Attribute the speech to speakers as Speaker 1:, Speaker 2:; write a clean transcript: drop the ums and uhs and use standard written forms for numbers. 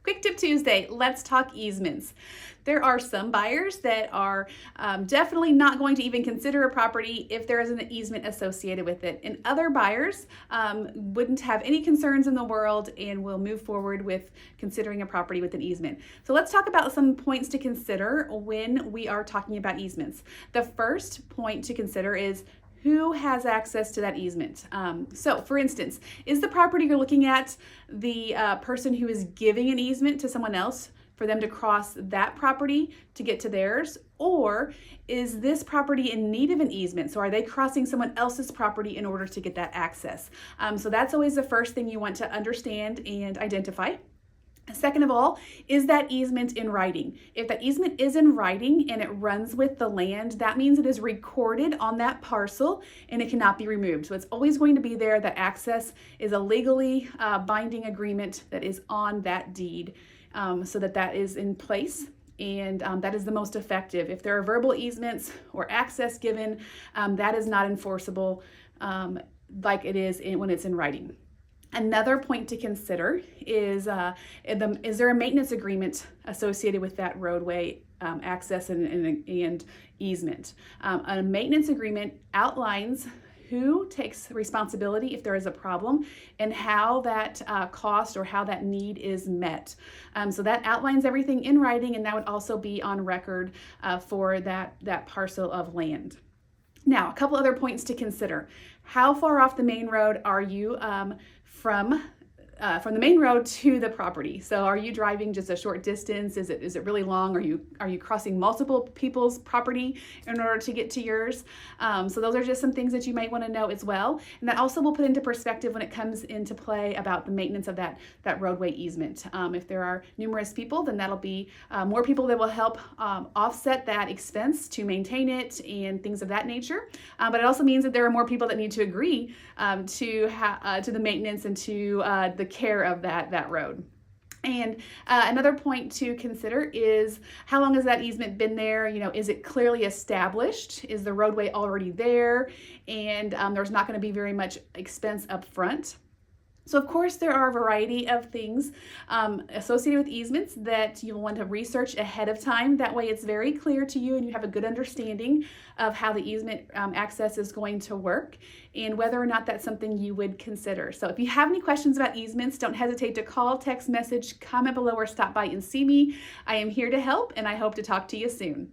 Speaker 1: Quick Tip Tuesday, let's talk easements. There are some buyers that are definitely not going to even consider a property if there is an easement associated with it. And other buyers wouldn't have any concerns in the world and will move forward with considering a property with an easement. So let's talk about some points to consider when we are talking about easements. The first point to consider is who has access to that easement. So for instance, is the property you're looking at the person who is giving an easement to someone else for them to cross that property to get to theirs? Or is this property in need of an easement? So are they crossing someone else's property in order to get that access? So that's always the first thing you want to understand and identify. Second of all, is that easement in writing? If that easement is in writing and it runs with the land, that means it is recorded on that parcel and it cannot be removed. So it's always going to be there. That access is a legally binding agreement that is on that deed, so that is in place. And that is the most effective. If there are verbal easements or access given, that is not enforceable like it is when it's in writing. Another point to consider is there a maintenance agreement associated with that roadway access and easement? A maintenance agreement outlines who takes responsibility if there is a problem and how that cost or how that need is met. So that outlines everything in writing, and that would also be on record for that parcel of land. Now, a couple other points to consider. How far off the main road are you from the main road to the property? So are you driving just a short distance? Is it really long? Are you crossing multiple people's property in order to get to yours? So those are just some things that you might want to know as well. And that also will put into perspective when it comes into play about the maintenance of that roadway easement. If there are numerous people, then that'll be more people that will help offset that expense to maintain it and things of that nature. But it also means that there are more people that need to agree to the maintenance and to the care of that road. And another point to consider is how long has that easement been there? Is it clearly established? Is the roadway already there? And there's not going to be very much expense up front. So of course there are a variety of things associated with easements that you'll want to research ahead of time. That way it's very clear to you and you have a good understanding of how the easement access is going to work and whether or not that's something you would consider. So if you have any questions about easements, don't hesitate to call, text message, comment below, or stop by and see me. I am here to help, and I hope to talk to you soon.